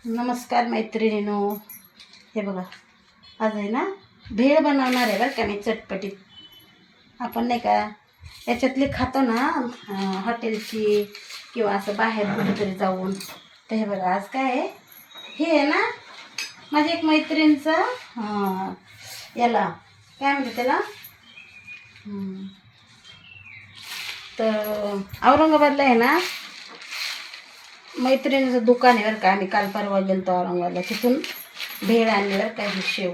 नमस्कार मैत्रिणींनो, हे बघा आज आहे ना भेळ बनवणार आहे बरं का मी चटपटीत. आपण नाही का याच्यातली खातो ना हॉटेलची किंवा असं बाहेर कुठेतरी जाऊन. तर हे बघा आज काय आहे, हे आहे ना माझ्या एक मैत्रिणीचं याला काय म्हणते त्याला तर औरंगाबादला आहे ना मैत्रिणीचं दुकान आहे बरं का. आम्ही काल परवा गेलो औरंगाबादला, तिथून भेळ आणली बरं का, ही शेव.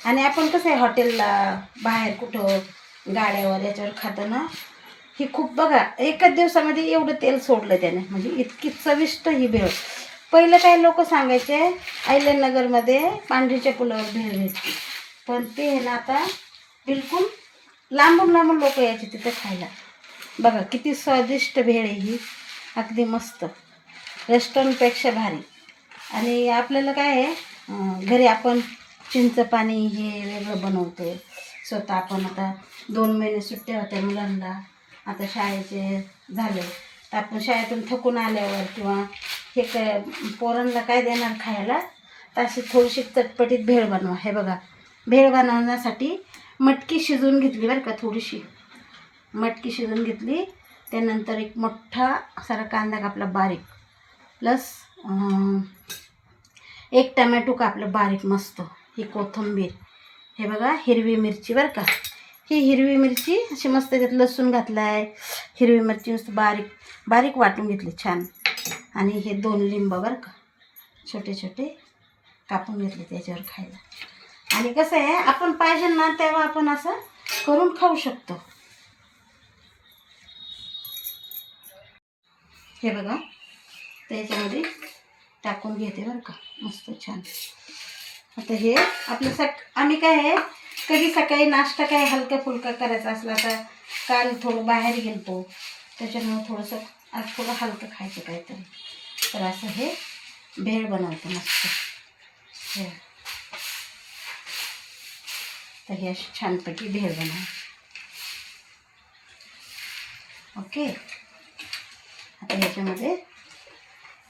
आणि आपण कसं आहे हॉटेलला बाहेर कुठं गाड्यावर याच्यावर खातो ना, ही खूप बघा एकाच दिवसामध्ये एवढं तेल सोडलं त्याने, म्हणजे इतकी चविष्ट ही भेळ. पहिलं काही लोक सांगायचे अहिल्यानगरमध्ये पांढरीच्या पुलावर भेळ भेटते, पण ते आहे ना आता बिलकुल लांबून लांबून लोक यायचे तिथं खायला. बघा किती स्वादिष्ट भेळ आहे ही, अगदी मस्त, रेस्टॉरंटपेक्षा भारी. आणि आपल्याला काय आहे घरी आपण चिंच पाणी हे वेगळं बनवतो स्वतः. आपण आता 2 महिने सुट्ट्या होत्या मुलांना, आता शाळेचे झाले, तर आपण शाळेतून थकून आल्यावर किंवा हे काय पोरांना काय देणार खायला, तर अशी थोडीशी चटपटीत भेळ बनवा. हे बघा भेळ बनवण्यासाठी मटकी शिजवून घेतली बरं का, थोडीशी मटकी शिजवून घेतली. त्यानंतर एक मोठा सारा कांदा कापला बारीक, प्लस 1 टमॅटो कापलं बारीक मस्त, ही कोथिंबीर, हे बघा हिरवी मिरची बरं का, ही हिरवी मिरची अशी मस्त, त्यात लसूण घातला आहे, हिरवी मिरची मस्त बारीक बारीक वाटून घेतली छान. आणि हे 2 लिंब बरं का, छोटे छोटे कापून घेतले त्याच्यावर खायला. आणि कसं आहे आपण पाहिजे ना तेव्हा आपण असं करून खाऊ शकतो. हे बघा त्याच्यामध्ये टाकून घेते बरं का, मस्त छान. आता हे आपलं आम्ही काय आहे कधी सकाळी नाश्ता काय हलका फुलका करायचा असला, तर काल थोडं बाहेर गेलतो त्याच्यामुळं थोडंसं आज थोडं हलकं खायचं काहीतरी, तर असं हे भेळ बनवते मस्त हे. तर हे अशी छानपैकी भेळ बनव. ओके, आता ह्याच्यामध्ये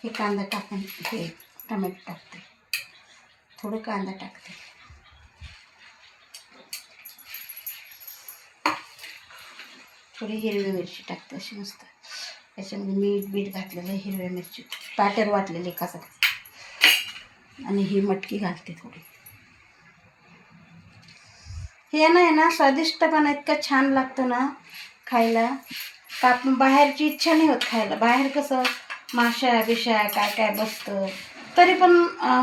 हे कांदा टाकून हे टमॅटो टाकते, थोडं कांदा टाकते, थोडी हिरवी मिरची टाकते अशी मस्त. त्याच्यामध्ये मीठ बीठ घातलेलं, हिरव्या मिरची पाट्यावर वाटलेली कसा, आणि ही मटकी घालते थोडी. हे नाही ना स्वादिष्टपणा इतका छान लागतो ना खायला, का आपण बाहेरची इच्छा नाही होत खायला. बाहेर कसं माशा बिशा काय काय बसतं, तरी पण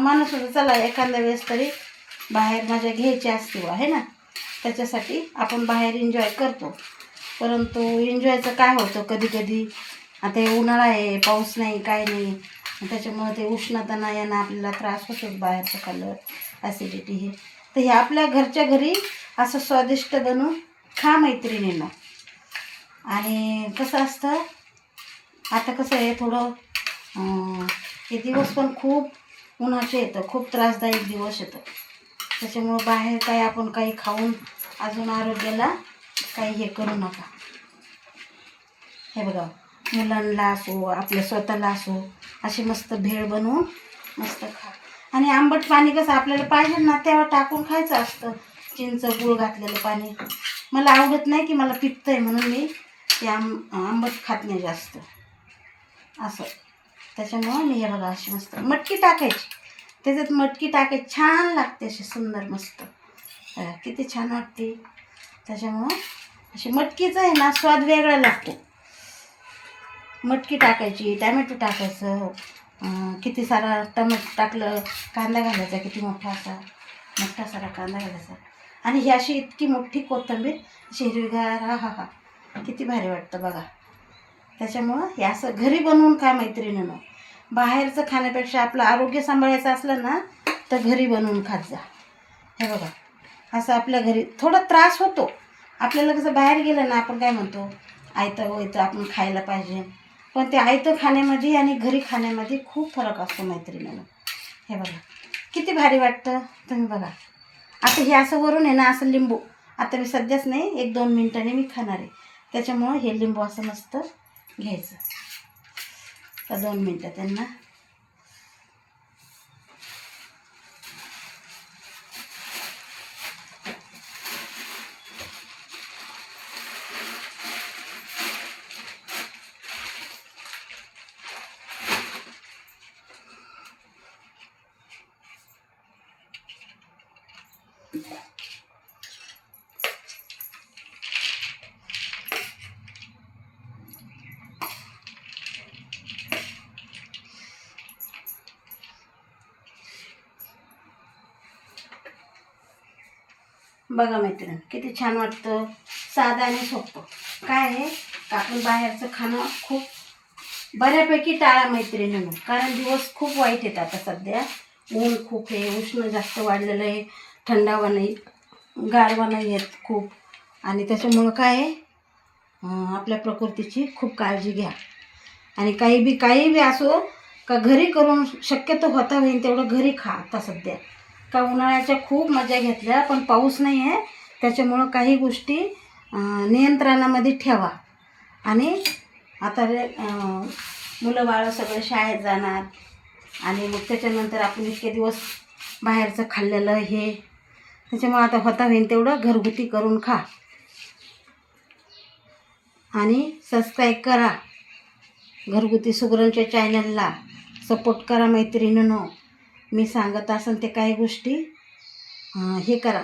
माणूस होतं चला एखाद्या वेळेस तरी बाहेर मजा घ्यायची असते बा, आहे ना, त्याच्यासाठी आपण बाहेर एन्जॉय करतो. परंतु एन्जॉयचं काय होतं कधी कधी, आता हे उन्हाळा आहे, पाऊस नाही काय नाही, त्याच्यामुळं ते उष्णता नाही यानं आपल्याला त्रास होतो बाहेरचं खाल्लं, ॲसिडिटी हे. तर हे आपल्या घरच्या घरी असं स्वादिष्ट बनवून खा मैत्रिणींना. आणि कसं असतं आता कसं आहे थोडं हे दिवस पण खूप उन्हाचे येतं, खूप त्रासदायक दिवस येतं, त्याच्यामुळं बाहेर काही आपण काही खाऊन अजून आरोग्याला काही हे करू नका. हे बघा मुलांना असो आपल्या स्वतःला असो अशी मस्त भेळ बनवून मस्त खा. आणि आंबट पाणी कसं आपल्याला पाहिजे ना तेव्हा टाकून खायचं असतं, चिंच गूळ घातलेलं पाणी. मला आवडत नाही की मला पित्त आहे म्हणून मी ते आंबट खात नाही जास्त असं, त्याच्यामुळं मी हे बघा अशी मस्त मटकी टाकायची, त्याच्यात मटकी टाकायची, छान लागते अशी सुंदर मस्त, किती छान वाटते. त्याच्यामुळं अशी मटकीचं आहे ना स्वाद वेगळा लागतो. मटकी टाकायची, टॅमॅटो टाकायचं, किती सारा टमॅटो टाकलं, कांदा घालायचा, किती मोठा सारा कांदा घालायचा, आणि ही अशी इतकी मोठी कोथिंबीर अशी हिरवीगार, हा हा हा किती भारी वाटतं बघा. त्याच्यामुळं हे असं घरी बनवून खा मैत्रिणीनं. बाहेरचं खाण्यापेक्षा आपलं आरोग्य सांभाळायचं असलं ना तर घरी बनवून खात जा. हे बघा असं आपल्या घरी थोडा त्रास होतो आपल्याला, कसं बाहेर गेलं ना आपण काय म्हणतो आयतं वयतं आपण खायला पाहिजे, पण ते आयतं खाण्यामध्ये आणि घरी खाण्यामध्ये खूप फरक असतो मैत्रिणीनं. हे बघा किती भारी वाटतं. तुम्ही बघा आता हे असं वरून आहे ना असं लिंबू, आता मी सध्याच नाही 1-2 मिनिटांनी मी खाणार आहे, त्याच्यामुळं हे लिंबू असं मस्त घ्यायचं. तर 2 मिनटं त्यांना बघा मैत्रीण, किती छान वाटतं, साधं आणि सोपं. काय आहे का आपण बाहेरचं खाणं खूप बऱ्यापैकी टाळा मैत्रिणींनो, कारण दिवस खूप वाईट आहेत आता सध्या. ऊन खूप आहे, उष्ण जास्त वाढलेलं आहे, थंडावा नाही, गारवा नाही आहेत खूप. आणि त्याच्यामुळं काय आहे, आपल्या प्रकृतीची खूप काळजी घ्या. आणि काही बी असो का घरी करून शक्यतो होता होईल तेवढं घरी खा. आता सध्या का उन्हाळ्याच्या खूप मजा घेतल्या, पण पाऊस नाही आहे, त्याच्यामुळं काही गोष्टी नियंत्रणामध्ये ठेवा. आणि आता मुलं बाळं सगळं शाळेत जाणार आणि मग त्याच्यानंतर आपण इतके दिवस बाहेरचं खाल्लेलं हे, त्याच्यामुळं आता होता होईल तेवढं घरगुती करून खा. आणि सबस्क्राईब करा घरगुती सुगरणच्या चॅनलला, सपोर्ट करा मैत्रिणींनो. मी सांगत असेल ते काही गोष्टी हे करा.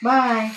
बाय.